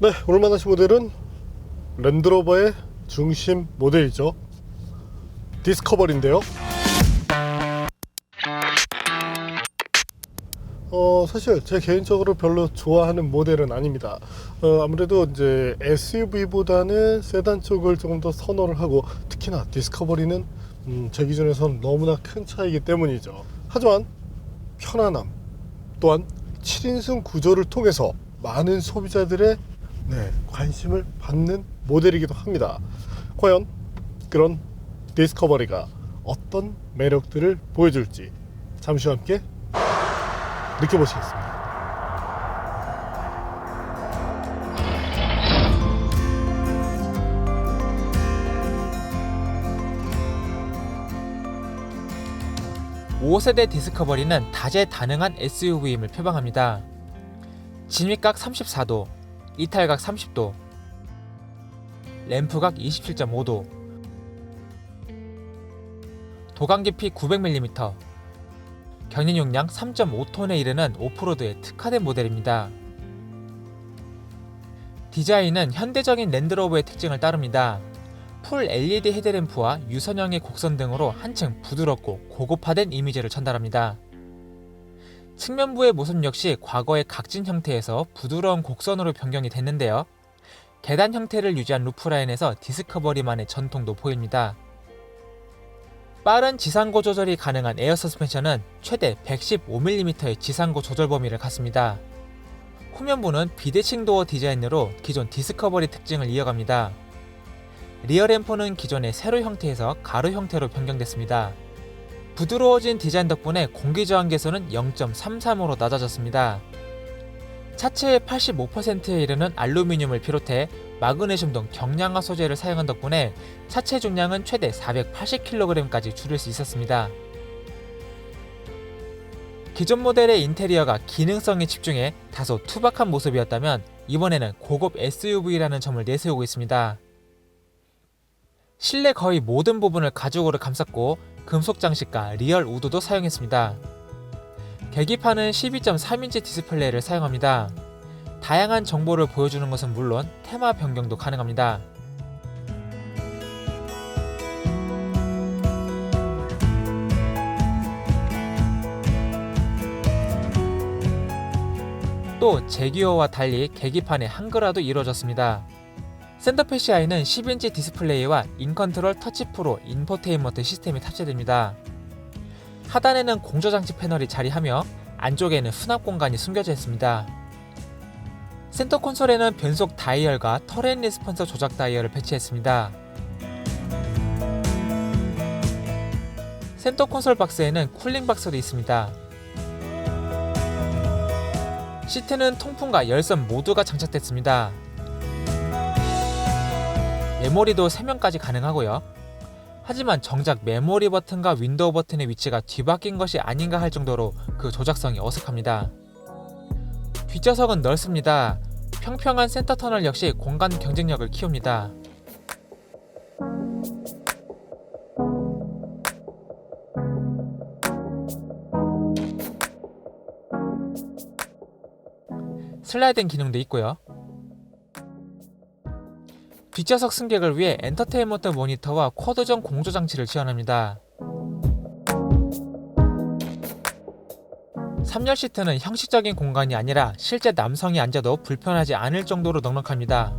네, 오늘 만나신 모델은 랜드로버의 중심 모델이죠. 디스커버리인데요. 사실 제 개인적으로 별로 좋아하는 모델은 아닙니다. 아무래도 이제 SUV보다는 세단 쪽을 조금 더 선호를 하고, 특히나 디스커버리는 제 기준에선 너무나 큰 차이기 때문이죠. 하지만 편안함 또한 7인승 구조를 통해서 많은 소비자들의 관심을 받는 모델이기도 합니다. 과연 그런 디스커버리가 어떤 매력들을 보여줄지 잠시 함께 느껴보시겠습니다. 5세대 디스커버리는 다재다능한 SUV임을 표방합니다. 진입각 34도, 이탈각 30도, 램프각 27.5도, 도강 깊이 900mm, 견인 용량 3.5톤에 이르는 오프로드에 특화된 모델입니다. 디자인은 현대적인 랜드로버의 특징을 따릅니다. 풀 LED 헤드램프와 유선형의 곡선 등으로 한층 부드럽고 고급화된 이미지를 전달합니다. 측면부의 모습 역시 과거의 각진 형태에서 부드러운 곡선으로 변경이 됐는데요. 계단 형태를 유지한 루프라인에서 디스커버리만의 전통도 보입니다. 빠른 지상고 조절이 가능한 에어 서스펜션은 최대 115mm의 지상고 조절 범위를 갖습니다. 후면부는 비대칭 도어 디자인으로 기존 디스커버리 특징을 이어갑니다. 리어 램프는 기존의 세로 형태에서 가로 형태로 변경됐습니다. 부드러워진 디자인 덕분에 공기 저항 계수는 0.33으로 낮아졌습니다. 차체의 85%에 이르는 알루미늄을 비롯해 마그네슘 등 경량화 소재를 사용한 덕분에 차체 중량은 최대 480kg까지 줄일 수 있었습니다. 기존 모델의 인테리어가 기능성에 집중해 다소 투박한 모습이었다면 이번에는 고급 SUV라는 점을 내세우고 있습니다. 실내 거의 모든 부분을 가죽으로 감쌌고 금속 장식과 리얼 우드도 사용했습니다. 계기판은 12.3인치 디스플레이를 사용합니다. 다양한 정보를 보여주는 것은 물론 테마 변경도 가능합니다. 또 제기어와 달리 계기판에 한글화도 이루어졌습니다. 센터페 CI는 10인치 디스플레이와 인컨트롤 터치 프로 인포테인먼트 시스템이 탑재됩니다. 하단에는 공조장치 패널이 자리하며 안쪽에는 수납 공간이 숨겨져 있습니다. 센터 콘솔에는 변속 다이얼과 터렌 리스폰서 조작 다이얼을 배치했습니다. 센터 콘솔 박스에는 쿨링 박스도 있습니다. 시트는 통풍과 열선 모두가 장착됐습니다. 메모리도 3명까지 가능하고요. 하지만 정작 메모리 버튼과 윈도우 버튼의 위치가 뒤바뀐 것이 아닌가 할 정도로 그 조작성이 어색합니다. 뒷좌석은 넓습니다. 평평한 센터 터널 역시 공간 경쟁력을 키웁니다. 슬라이딩 기능도 있고요. 뒷좌석 승객을 위해 엔터테인먼트 모니터와 쿼드전 공조 장치를 지원합니다. 3열 시트는 형식적인 공간이 아니라 실제 남성이 앉아도 불편하지 않을 정도로 넉넉합니다.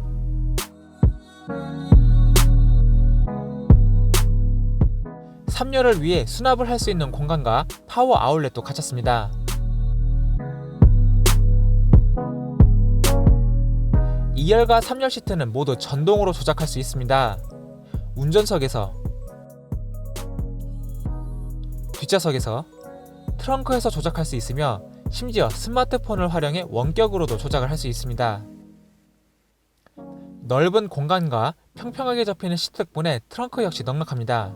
(3열을) 위해 수납을 할 수 있는 공간과 파워 아울렛도 갖췄습니다. 2열과 3열 시트는 모두 전동으로 조작할 수 있습니다. 운전석에서, 뒷좌석에서, 트렁크에서 조작할 수 있으며 심지어 스마트폰을 활용해 원격으로도 조작을 할 수 있습니다. 넓은 공간과 평평하게 접히는 시트 덕분에 트렁크 역시 넉넉합니다.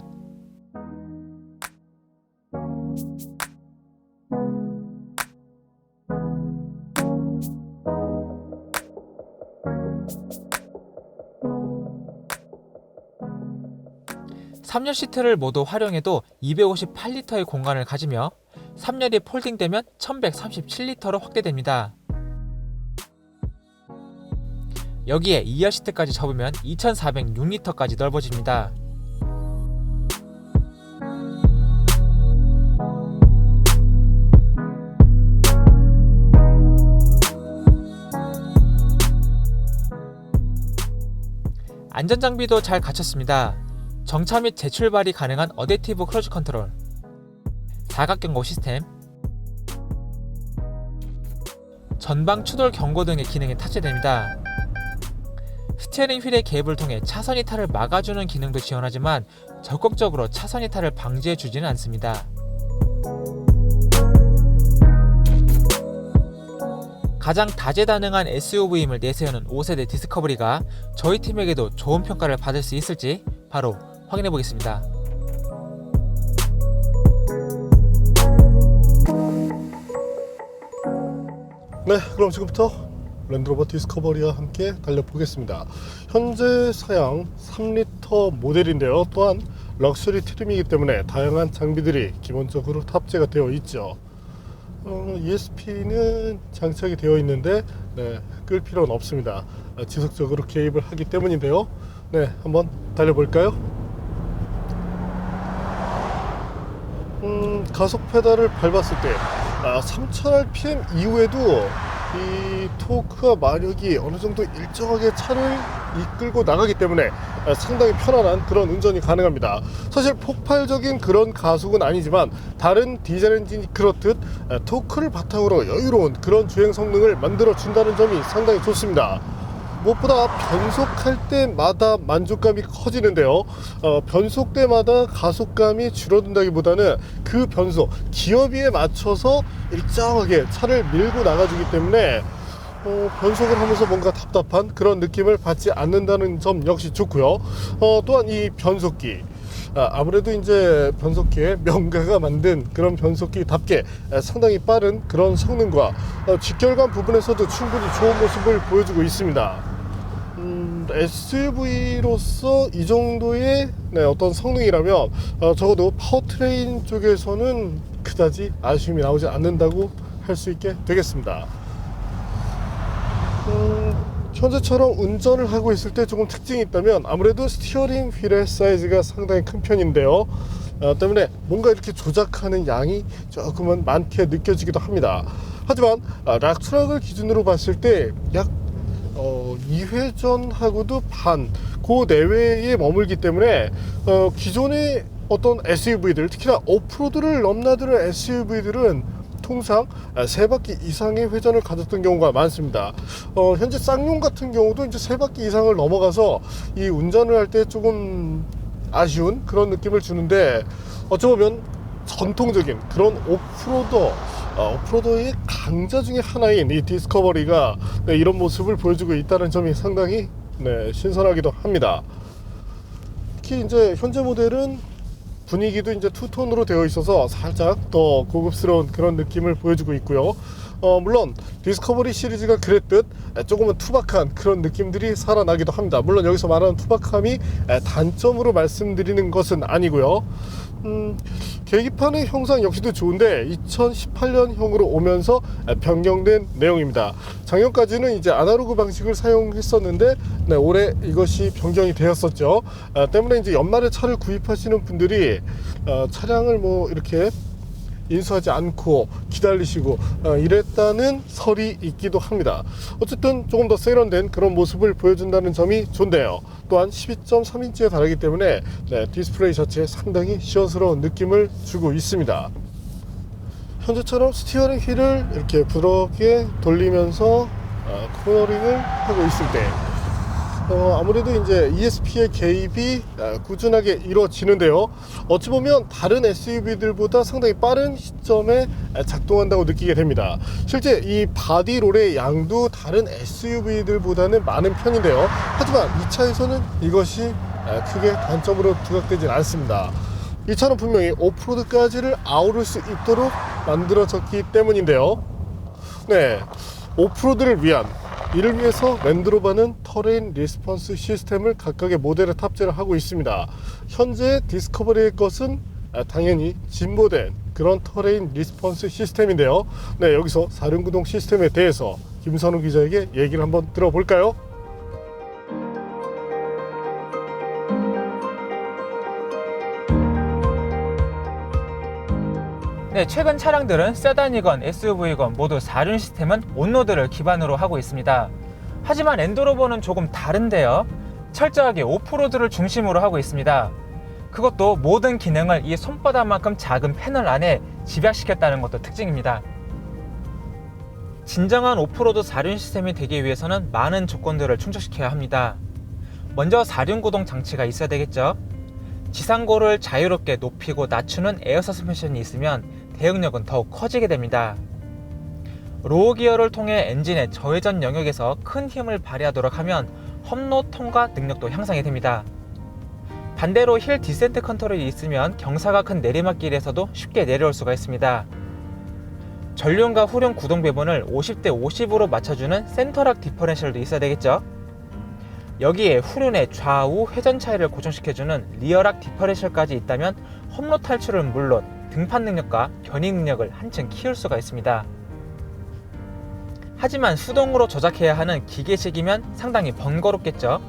(3열) 시트를 모두 활용해도 258리터의 공간을 가지며 3열이 폴딩되면 1137리터로 확대됩니다. 여기에 2열 시트까지 접으면 2406리터까지 넓어집니다. 안전장비도 잘 갖췄습니다. 정차 및 재출발이 가능한 어댑티브 크루즈 컨트롤, 사각 경고 시스템, 전방 추돌 경고 등의 기능이 탑재됩니다. 스티어링 휠의 개입을 통해 차선 이탈을 막아주는 기능도 지원하지만 적극적으로 차선 이탈을 방지해주지는 않습니다. 가장 다재다능한 SUV임을 내세우는 5세대 디스커버리가 저희 팀에게도 좋은 평가를 받을 수 있을지 바로 확인해 보겠습니다. 네, 그럼 지금부터 랜드로버 디스커버리와 함께 달려보겠습니다. 현재 사양 3리터 모델인데요. 또한 럭셔리 트림이기 때문에 다양한 장비들이 기본적으로 탑재가 되어 있죠. ESP는 장착이 되어 있는데 끌 필요는 없습니다. 지속적으로 개입을 하기 때문인데요. 네, 한번 달려볼까요? 가속 페달을 밟았을 때 3000rpm 이후에도 이 토크와 마력이 어느 정도 일정하게 차를 이끌고 나가기 때문에 상당히 편안한 그런 운전이 가능합니다. 사실 폭발적인 그런 가속은 아니지만 다른 디젤 엔진이 그렇듯 토크를 바탕으로 여유로운 그런 주행 성능을 만들어 준다는 점이 상당히 좋습니다. 무엇보다 변속할 때마다 만족감이 커지는데요. 변속 때마다 가속감이 줄어든다기보다는 그 변속, 기어비에 맞춰서 일정하게 차를 밀고 나가주기 때문에 변속을 하면서 뭔가 답답한 그런 느낌을 받지 않는다는 점 역시 좋고요. 또한 이 변속기, 아무래도 이제 변속기에 명가가 만든 그런 변속기답게 상당히 빠른 그런 성능과 직결감 부분에서도 충분히 좋은 모습을 보여주고 있습니다. SUV로서 이 정도의 어떤 성능이라면 적어도 파워트레인 쪽에서는 그다지 아쉬움이 나오지 않는다고 할 수 있게 되겠습니다. 현재처럼 운전을 하고 있을 때 조금 특징이 있다면 아무래도 스티어링 휠의 사이즈가 상당히 큰 편인데요. 때문에 뭔가 이렇게 조작하는 양이 조금은 많게 느껴지기도 합니다. 하지만 락트락을 기준으로 봤을 때 약 2회전하고도 반, 그 내외에 머물기 때문에 기존의 어떤 SUV들, 특히나 오프로드를 넘나드는 SUV들은 통상 3바퀴 이상의 회전을 가졌던 경우가 많습니다. 현재 쌍용 같은 경우도 이제 3바퀴 이상을 넘어가서 이 운전을 할 때 조금 아쉬운 그런 느낌을 주는데, 어쩌면 전통적인 그런 오프로더의 강자 중에 하나인 이 디스커버리가 이런 모습을 보여주고 있다는 점이 상당히 신선하기도 합니다. 특히 이제 현재 모델은 분위기도 이제 투톤으로 되어 있어서 살짝 더 고급스러운 그런 느낌을 보여주고 있고요. 물론 디스커버리 시리즈가 그랬듯 조금은 투박한 그런 느낌들이 살아나기도 합니다. 물론 여기서 말하는 투박함이 단점으로 말씀드리는 것은 아니고요. 계기판의 형상 역시도 좋은데 2018년형으로 오면서 변경된 내용입니다. 작년까지는 이제 아날로그 방식을 사용했었는데 올해 이것이 변경이 되었었죠. 때문에 이제 연말에 차를 구입하시는 분들이 차량을 뭐 이렇게 인수하지 않고 기다리시고 이랬다는 설이 있기도 합니다. 어쨌든 조금 더 세련된 그런 모습을 보여준다는 점이 좋네요. 또한 12.3인치에 달하기 때문에 디스플레이 자체에 상당히 시원스러운 느낌을 주고 있습니다. 현재처럼 스티어링 휠을 이렇게 부드럽게 돌리면서 코너링을 하고 있을 때 아무래도 이제 ESP의 개입이 꾸준하게 이루어지는데요. 어찌 보면 다른 SUV들보다 상당히 빠른 시점에 작동한다고 느끼게 됩니다. 실제 이 바디롤의 양도 다른 SUV들보다는 많은 편인데요. 하지만 이 차에서는 이것이 크게 단점으로 부각되진 않습니다. 이 차는 분명히 오프로드까지를 아우를 수 있도록 만들어졌기 때문인데요. 오프로드를 위한, 이를 위해서 랜드로버는 터레인 리스폰스 시스템을 각각의 모델에 탑재를 하고 있습니다. 현재 디스커버리의 것은 당연히 진보된 그런 터레인 리스폰스 시스템인데요. 여기서 사륜구동 시스템에 대해서 김선우 기자에게 얘기를 한번 들어볼까요? 네, 최근 차량들은 세단이건 SUV건 모두 4륜 시스템은 온로드를 기반으로 하고 있습니다. 하지만 랜드로버는 조금 다른데요. 철저하게 오프로드를 중심으로 하고 있습니다. 그것도 모든 기능을 이 손바닥만큼 작은 패널 안에 집약시켰다는 것도 특징입니다. 진정한 오프로드 4륜 시스템이 되기 위해서는 많은 조건들을 충족시켜야 합니다. 먼저 4륜 구동 장치가 있어야 되겠죠. 지상고를 자유롭게 높이고 낮추는 에어 서스펜션이 있으면 대응력은 더욱 커지게 됩니다. 로우 기어를 통해 엔진의 저회전 영역에서 큰 힘을 발휘하도록 하면 험로 통과 능력도 향상이 됩니다. 반대로 힐 디센트 컨트롤이 있으면 경사가 큰 내리막길에서도 쉽게 내려올 수가 있습니다. 전륜과 후륜 구동 배분을 50대 50으로 맞춰주는 센터락 디퍼렌셜도 있어야 되겠죠. 여기에 후륜의 좌우 회전 차이를 고정시켜주는 리어락 디퍼렌셜까지 있다면 험로 탈출은 물론 등판 능력과 견인 능력을 한층 키울 수가 있습니다. 하지만 수동으로 조작해야 하는 기계식이면 상당히 번거롭겠죠.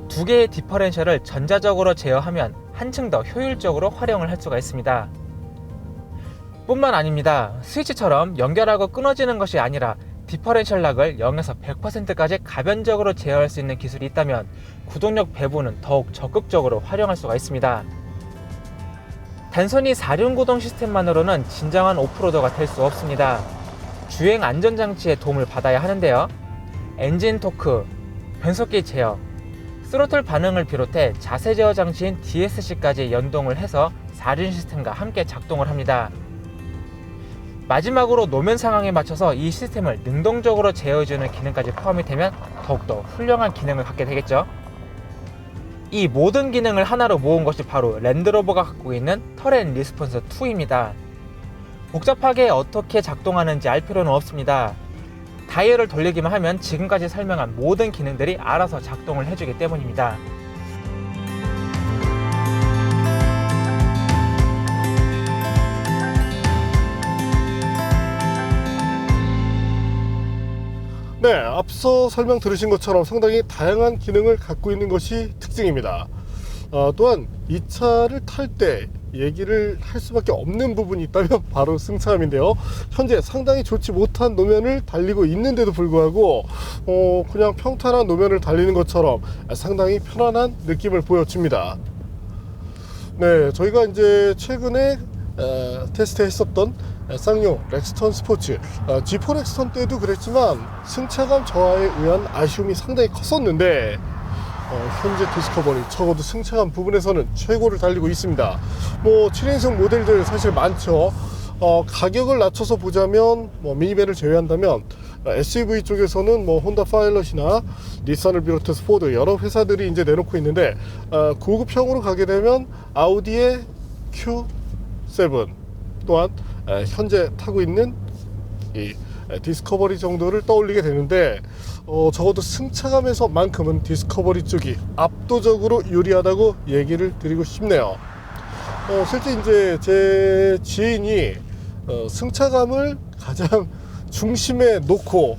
두 개의 디퍼렌셜을 전자적으로 제어하면 한층 더 효율적으로 활용을 할 수가 있습니다. 뿐만 아닙니다. 스위치처럼 연결하고 끊어지는 것이 아니라 디퍼렌셜 락을 0에서 100%까지 가변적으로 제어할 수 있는 기술이 있다면 구동력 배분은 더욱 적극적으로 활용할 수가 있습니다. 단순히 4륜 구동 시스템만으로는 진정한 오프로더가 될 수 없습니다. 주행 안전장치의 도움을 받아야 하는데요. 엔진 토크, 변속기 제어, 스로틀 반응을 비롯해 자세 제어 장치인 DSC까지 연동을 해서 4륜 시스템과 함께 작동을 합니다. 마지막으로 노면 상황에 맞춰서 이 시스템을 능동적으로 제어해주는 기능까지 포함이 되면 더욱더 훌륭한 기능을 갖게 되겠죠. 이 모든 기능을 하나로 모은 것이 바로 랜드로버가 갖고 있는 터렌 리스폰스 2입니다. 복잡하게 어떻게 작동하는지 알 필요는 없습니다. 다이얼을 돌리기만 하면 지금까지 설명한 모든 기능들이 알아서 작동을 해주기 때문입니다. 네, 앞서 설명 들으신 것처럼 상당히 다양한 기능을 갖고 있는 것이 특징입니다. 또한 이 차를 탈 때 얘기를 할 수밖에 없는 부분이 있다면 바로 승차감인데요. 현재 상당히 좋지 못한 노면을 달리고 있는데도 불구하고 그냥 평탄한 노면을 달리는 것처럼 상당히 편안한 느낌을 보여줍니다. 네, 저희가 이제 최근에 테스트 했었던 쌍용 렉스턴 스포츠 G4 렉스턴 때도 그랬지만 승차감 저하에 의한 아쉬움이 상당히 컸었는데 현재 디스커버리 적어도 승차감 부분에서는 최고를 달리고 있습니다. 뭐 7인승 모델들 사실 많죠. 가격을 낮춰서 보자면 뭐 미니밴을 제외한다면 SUV 쪽에서는 뭐 혼다 파일럿이나 닛산을 비롯해서 포드 여러 회사들이 이제 내놓고 있는데 고급형으로 가게 되면 아우디의 Q7 또한 현재 타고 있는 이 디스커버리 정도를 떠올리게 되는데 적어도 승차감에서만큼은 디스커버리 쪽이 압도적으로 유리하다고 얘기를 드리고 싶네요. 실제 이제 제 지인이 승차감을 가장 중심에 놓고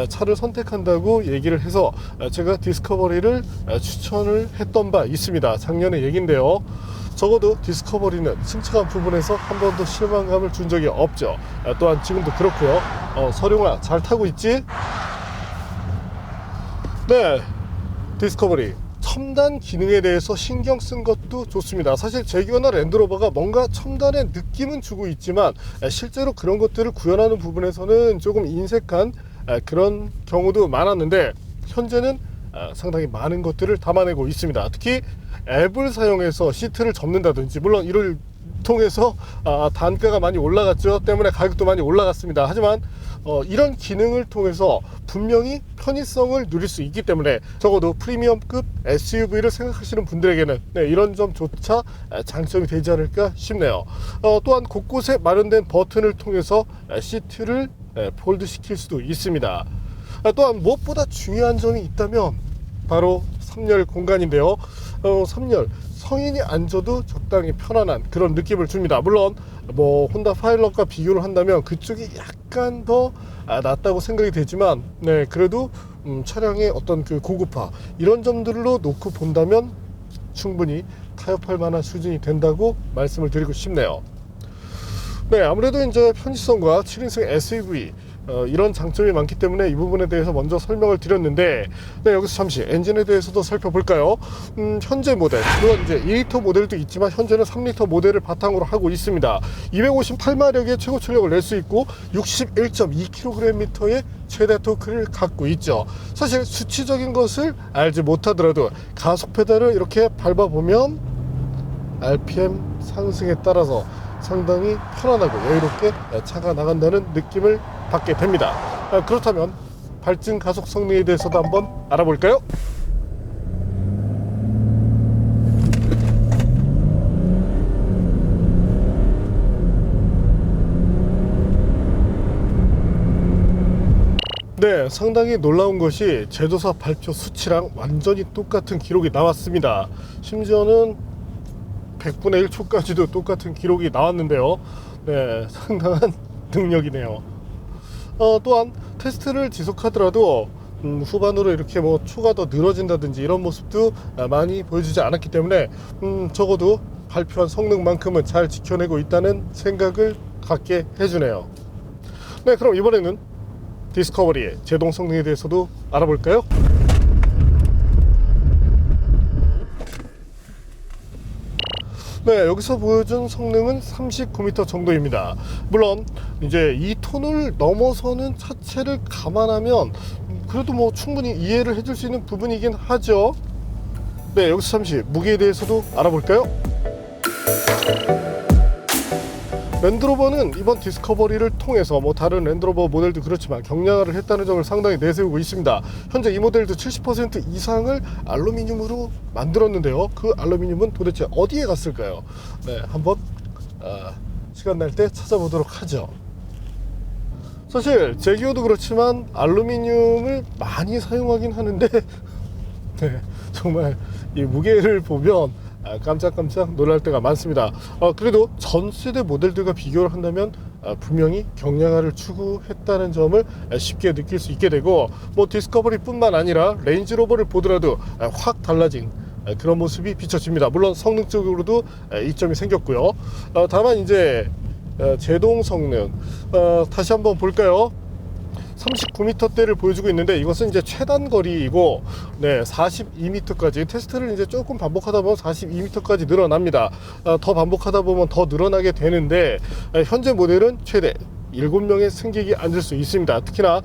차를 선택한다고 얘기를 해서 제가 디스커버리를 추천을 했던 바 있습니다. 작년의 얘기인데요. 적어도 디스커버리는 승차감 부분에서 한 번도 실망감을 준 적이 없죠. 또한 지금도 그렇고요. 서룡아 잘 타고 있지? 네, 디스커버리 첨단 기능에 대해서 신경 쓴 것도 좋습니다. 사실 제규어나 랜드로버가 뭔가 첨단의 느낌은 주고 있지만 실제로 그런 것들을 구현하는 부분에서는 조금 인색한 그런 경우도 많았는데 현재는 상당히 많은 것들을 담아내고 있습니다. 특히 앱을 사용해서 시트를 접는다든지, 물론 이를 통해서 단가가 많이 올라갔죠. 때문에 가격도 많이 올라갔습니다. 하지만 이런 기능을 통해서 분명히 편의성을 누릴 수 있기 때문에 적어도 프리미엄급 SUV를 생각하시는 분들에게는 이런 점조차 장점이 되지 않을까 싶네요. 또한 곳곳에 마련된 버튼을 통해서 시트를 폴드 시킬 수도 있습니다. 또한 무엇보다 중요한 점이 있다면 바로 3열 공간인데요. 3열 성인이 앉아도 적당히 편안한 그런 느낌을 줍니다. 물론 뭐 혼다 파일럿과 비교를 한다면 그쪽이 약간 더 낫다고 생각이 되지만 그래도 차량의 어떤 그 고급화 이런 점들로 놓고 본다면 충분히 타협할 만한 수준이 된다고 말씀을 드리고 싶네요. 네, 아무래도 이제 편의성과 7인승 SUV 이런 장점이 많기 때문에 이 부분에 대해서 먼저 설명을 드렸는데, 네, 여기서 잠시 엔진에 대해서도 살펴볼까요? 현재 모델, 물론 이제 2리터 모델도 있지만 현재는 3리터 모델을 바탕으로 하고 있습니다. 258마력의 최고 출력을 낼 수 있고 61.2kgm의 최대 토크를 갖고 있죠. 사실 수치적인 것을 알지 못하더라도 가속 페달을 이렇게 밟아보면 RPM 상승에 따라서 상당히 편안하고 여유롭게 차가 나간다는 느낌을 받게 됩니다. 그렇다면 발진 가속 성능에 대해서도 한번 알아볼까요? 네, 상당히 놀라운 것이 제조사 발표 수치랑 완전히 똑같은 기록이 나왔습니다. 심지어는 100분의 1초까지도 똑같은 기록이 나왔는데요. 네, 상당한 능력이네요. 또한 테스트를 지속하더라도 후반으로 이렇게 뭐 초가 더 늘어진다든지 이런 모습도 많이 보여주지 않았기 때문에 적어도 발표한 성능만큼은 잘 지켜내고 있다는 생각을 갖게 해주네요. 네, 그럼 이번에는 디스커버리의 제동 성능에 대해서도 알아볼까요? 네, 여기서 보여준 성능은 39m 정도입니다. 물론 이제 2톤을 넘어서는 차체를 감안하면 그래도 뭐 충분히 이해를 해줄 수 있는 부분이긴 하죠. 네, 여기서 잠시 무게에 대해서도 알아볼까요? 랜드로버는 이번 디스커버리를 통해서 뭐 다른 랜드로버 모델도 그렇지만 경량화를 했다는 점을 상당히 내세우고 있습니다. 현재 이 모델도 70% 이상을 알루미늄으로 만들었는데요. 그 알루미늄은 도대체 어디에 갔을까요? 네, 한번 시간 날 때 찾아보도록 하죠. 사실 제기어도 그렇지만 알루미늄을 많이 사용하긴 하는데 네, 정말 이 무게를 보면 깜짝깜짝 놀랄 때가 많습니다. 그래도 전 세대 모델들과 비교를 한다면 분명히 경량화를 추구했다는 점을 쉽게 느낄 수 있게 되고, 뭐 디스커버리 뿐만 아니라 레인지로버를 보더라도 확 달라진 그런 모습이 비춰집니다. 물론 성능적으로도 이점이 생겼고요. 다만 이제 제동 성능 다시 한번 볼까요? 39m대를 보여주고 있는데 이것은 이제 최단 거리이고, 네, 42m까지 테스트를 이제 조금 반복하다 보면 42m까지 늘어납니다. 더 반복하다 보면 더 늘어나게 되는데 현재 모델은 최대 7명의 승객이 앉을 수 있습니다. 특히나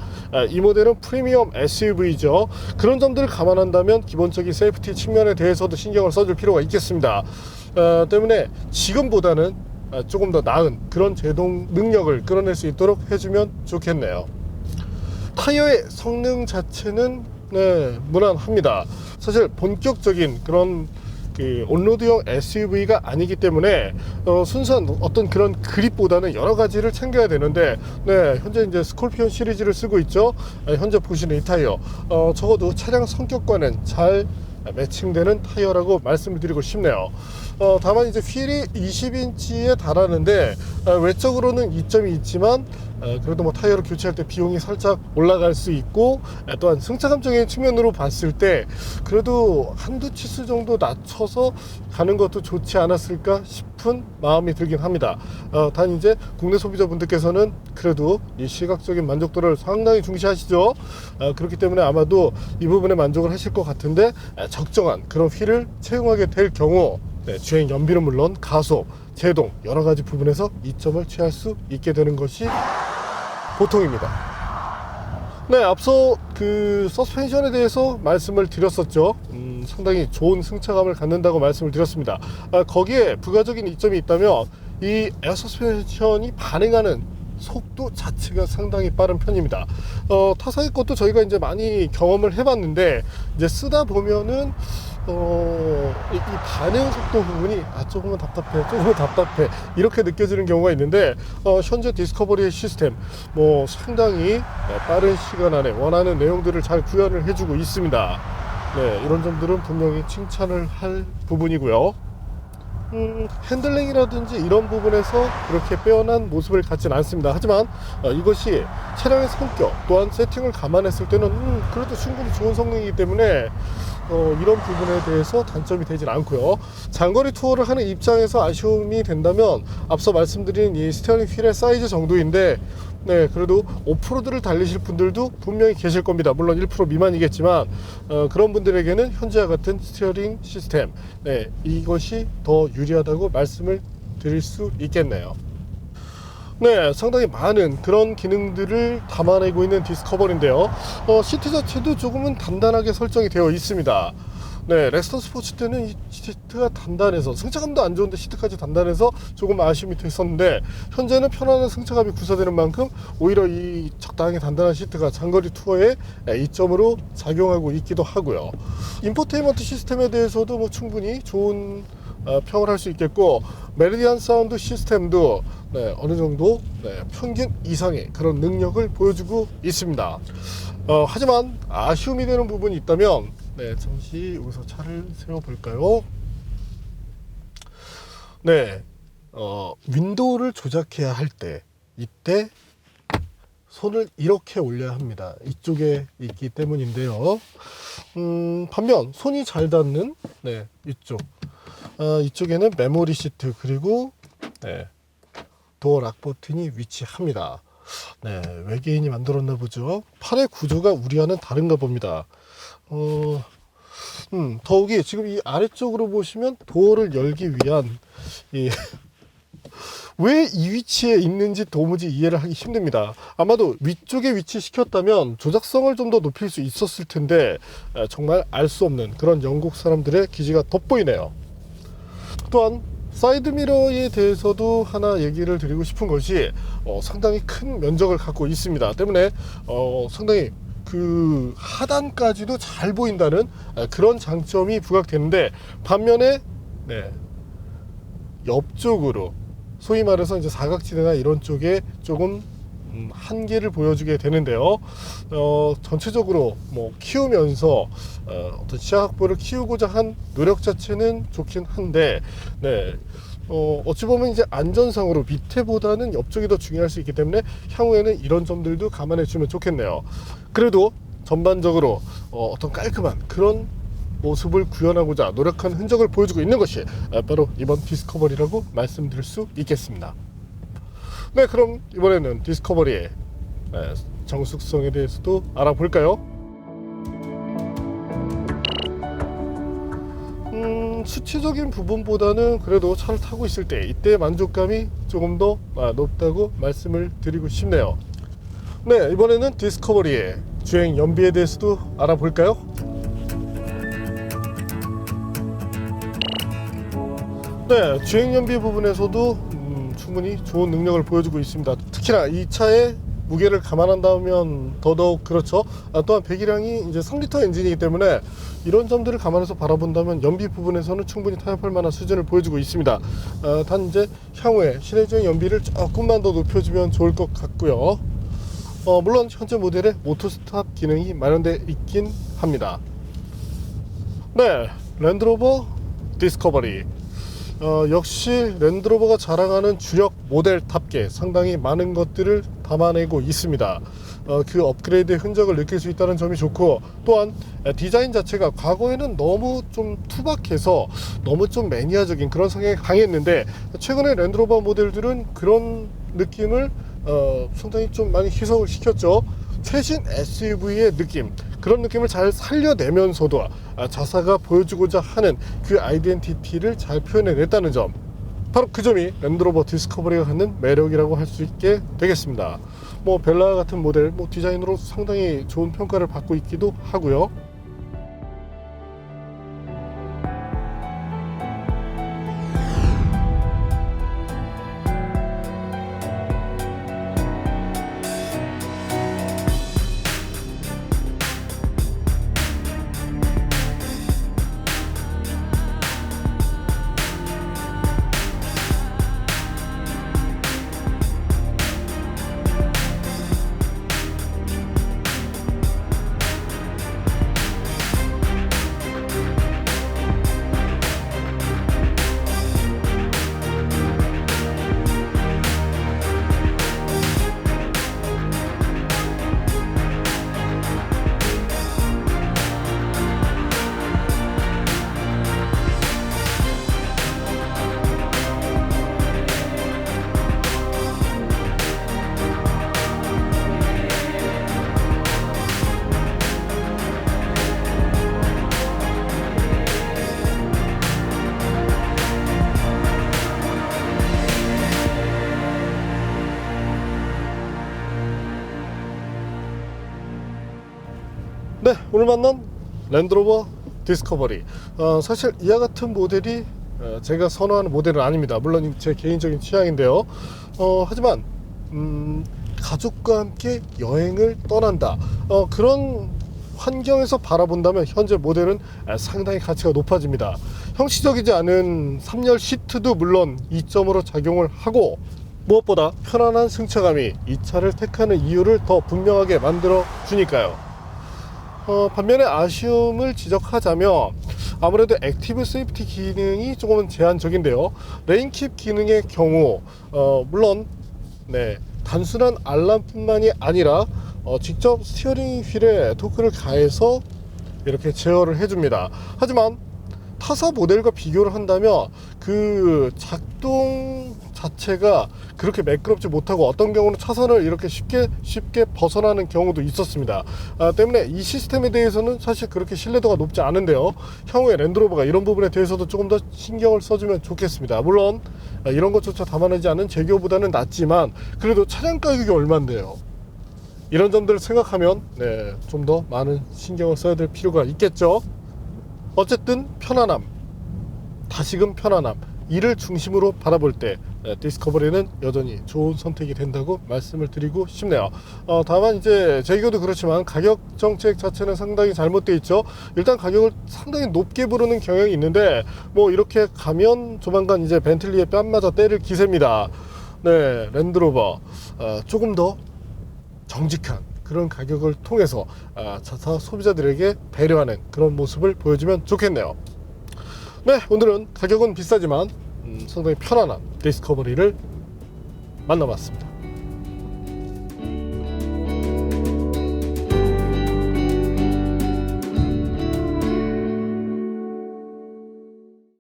이 모델은 프리미엄 SUV죠. 그런 점들을 감안한다면 기본적인 세이프티 측면에 대해서도 신경을 써줄 필요가 있겠습니다. 때문에 지금보다는 조금 더 나은 그런 제동 능력을 끌어낼 수 있도록 해주면 좋겠네요. 타이어의 성능 자체는 네, 무난합니다. 사실 본격적인 그런 온로드형 SUV가 아니기 때문에 순수한 어떤 그런 그립보다는 여러 가지를 챙겨야 되는데, 네, 현재 이제 스콜피온 시리즈를 쓰고 있죠. 현재 보시는 이 타이어 적어도 차량 성격과는 잘 매칭되는 타이어라고 말씀을 드리고 싶네요. 다만 이제 휠이 20인치에 달하는데 외적으로는 이점이 있지만 그래도 뭐 타이어를 교체할 때 비용이 살짝 올라갈 수 있고, 또한 승차감적인 측면으로 봤을 때 그래도 한두 치수 정도 낮춰서 가는 것도 좋지 않았을까 싶은 마음이 들긴 합니다. 단 이제 국내 소비자분들께서는 그래도 이 시각적인 만족도를 상당히 중시하시죠. 그렇기 때문에 아마도 이 부분에 만족을 하실 것 같은데, 적정한 그런 휠을 채용하게 될 경우 네, 주행 연비는 물론 가속, 제동 여러 가지 부분에서 이점을 취할 수 있게 되는 것이 보통입니다. 네, 앞서 그 서스펜션에 대해서 말씀을 드렸었죠. 상당히 좋은 승차감을 갖는다고 말씀을 드렸습니다. 거기에 부가적인 이점이 있다면 이 에어 서스펜션이 반응하는 속도 자체가 상당히 빠른 편입니다. 타사의 것도 저희가 이제 많이 경험을 해봤는데 이제 쓰다 보면은 이 반응 속도 부분이 조금은 답답해 이렇게 느껴지는 경우가 있는데, 현재 디스커버리의 시스템 뭐 상당히 빠른 시간 안에 원하는 내용들을 잘 구현을 해주고 있습니다. 네, 이런 점들은 분명히 칭찬을 할 부분이고요. 핸들링이라든지 이런 부분에서 그렇게 빼어난 모습을 갖지는 않습니다. 하지만 이것이 차량의 성격 또한 세팅을 감안했을 때는 그래도 충분히 좋은 성능이기 때문에 이런 부분에 대해서 단점이 되진 않고요. 장거리 투어를 하는 입장에서 아쉬움이 된다면 앞서 말씀드린 이 스티어링 휠의 사이즈 정도인데, 네, 그래도 오프로드를 달리실 분들도 분명히 계실 겁니다. 물론 1% 미만이겠지만 그런 분들에게는 현재와 같은 스티어링 시스템, 네, 이것이 더 유리하다고 말씀을 드릴 수 있겠네요. 네, 상당히 많은 그런 기능들을 담아내고 있는 디스커버리인데요. 시트 자체도 조금은 단단하게 설정이 되어 있습니다. 네, 렉스턴 스포츠 때는 이 시트가 단단해서 승차감도 안 좋은데 시트까지 단단해서 조금 아쉬움이 됐었는데, 현재는 편안한 승차감이 구사되는 만큼 오히려 이 적당히 단단한 시트가 장거리 투어에 이점으로 작용하고 있기도 하고요. 인포테인먼트 시스템에 대해서도 뭐 충분히 좋은 평을 할 수 있겠고, 메리디안 사운드 시스템도 네, 어느 정도 평균 이상의 그런 능력을 보여주고 있습니다. 하지만 아쉬움이 되는 부분이 있다면, 네, 잠시 여기서 차를 세워볼까요? 네, 윈도우를 조작해야 할 때, 이때 손을 이렇게 올려야 합니다. 이쪽에 있기 때문인데요. 반면 손이 잘 닿는 이쪽에는 메모리 시트, 그리고 도어 락 버튼이 위치합니다. 네, 외계인이 만들었나 보죠. 팔의 구조가 우리와는 다른가 봅니다. 더욱이 지금 이 아래쪽으로 보시면 도어를 열기 위한 왜 이 위치에 있는지 도무지 이해를 하기 힘듭니다. 아마도 위쪽에 위치시켰다면 조작성을 좀 더 높일 수 있었을 텐데 정말 알 수 없는 그런 영국 사람들의 기지가 돋보이네요. 또한 사이드미러에 대해서도 하나 얘기를 드리고 싶은 것이 상당히 큰 면적을 갖고 있습니다. 때문에 상당히 그 하단까지도 잘 보인다는 그런 장점이 부각되는데, 반면에 옆쪽으로 소위 말해서 이제 사각지대나 이런 쪽에 조금 한계를 보여주게 되는데요. 전체적으로 뭐 키우면서 어떤 시야 확보를 키우고자 한 노력 자체는 좋긴 한데, 어찌 보면 이제 안전상으로 밑에보다는 옆쪽이 더 중요할 수 있기 때문에 향후에는 이런 점들도 감안해 주면 좋겠네요. 그래도 전반적으로 어떤 깔끔한 그런 모습을 구현하고자 노력한 흔적을 보여주고 있는 것이 바로 이번 디스커버리라고 말씀드릴 수 있겠습니다. 네, 그럼 이번에는 디스커버리의 정숙성에 대해서도 알아볼까요? 수치적인 부분보다는 그래도 차를 타고 있을 때 이때의 만족감이 조금 더 높다고 말씀을 드리고 싶네요. 네, 이번에는 디스커버리의 주행 연비에 대해서도 알아볼까요? 네, 주행 연비 부분에서도 충분히 좋은 능력을 보여주고 있습니다. 특히나 이 차의 무게를 감안한다면 더더욱 그렇죠. 또한 배기량이 이제 3리터 엔진이기 때문에 이런 점들을 감안해서 바라본다면 연비 부분에서는 충분히 타협할 만한 수준을 보여주고 있습니다. 단 이제 향후에 시내주행 연비를 조금만 더 높여주면 좋을 것 같고요. 물론 현재 모델에 오토 스탑 기능이 마련되어 있긴 합니다. 네, 랜드로버 디스커버리. 역시 랜드로버가 자랑하는 주력 모델답게 상당히 많은 것들을 담아내고 있습니다. 그 업그레이드의 흔적을 느낄 수 있다는 점이 좋고, 또한 디자인 자체가 과거에는 너무 좀 투박해서 너무 좀 매니아적인 그런 성향이 강했는데, 최근에 랜드로버 모델들은 그런 느낌을 상당히 좀 많이 희석을 시켰죠. 최신 SUV의 느낌, 그런 느낌을 잘 살려내면서도 자사가 보여주고자 하는 그 아이덴티티를 잘 표현해냈다는 점, 바로 그 점이 랜드로버 디스커버리가 갖는 매력이라고 할 수 있게 되겠습니다. 뭐 벨라 같은 모델 디자인으로 상당히 좋은 평가를 받고 있기도 하고요. 네, 오늘 만난 랜드로버 디스커버리. 사실 이와 같은 모델이 제가 선호하는 모델은 아닙니다. 물론 제 개인적인 취향인데요. 하지만 가족과 함께 여행을 떠난다, 그런 환경에서 바라본다면 현재 모델은 상당히 가치가 높아집니다. 형식적이지 않은 3열 시트도 물론 이점으로 작용을 하고, 무엇보다 편안한 승차감이 이 차를 택하는 이유를 더 분명하게 만들어 주니까요. 반면에 아쉬움을 지적하자면 아무래도 액티브 세이프티 기능이 조금은 제한적인데요. 레인킵 기능의 경우 물론 단순한 알람뿐만이 아니라 직접 스티어링 휠에 토크를 가해서 이렇게 제어를 해줍니다. 하지만 타사 모델과 비교를 한다면 그 작동 자체가 그렇게 매끄럽지 못하고 어떤 경우는 차선을 이렇게 쉽게 벗어나는 경우도 있었습니다. 때문에 이 시스템에 대해서는 사실 그렇게 신뢰도가 높지 않은데요. 향후에 랜드로버가 이런 부분에 대해서도 조금 더 신경을 써주면 좋겠습니다. 물론 이런 것조차 담아내지 않은 제규어보다는 낫지만 그래도 차량 가격이 얼만데요. 이런 점들을 생각하면 좀 더 많은 신경을 써야 될 필요가 있겠죠. 어쨌든 편안함, 다시금 편안함, 이를 중심으로 바라볼 때 디스커버리는 여전히 좋은 선택이 된다고 말씀을 드리고 싶네요. 다만 이제 제규어도 그렇지만 가격 정책 자체는 상당히 잘못되어 있죠. 일단 가격을 상당히 높게 부르는 경향이 있는데 뭐 이렇게 가면 조만간 이제 벤틀리의 뺨맞아 때릴 기세입니다. 랜드로버 조금 더 정직한 그런 가격을 통해서 차사 소비자들에게 배려하는 그런 모습을 보여주면 좋겠네요. 오늘은 가격은 비싸지만 상당히 편안한 디스커버리를 만나봤습니다.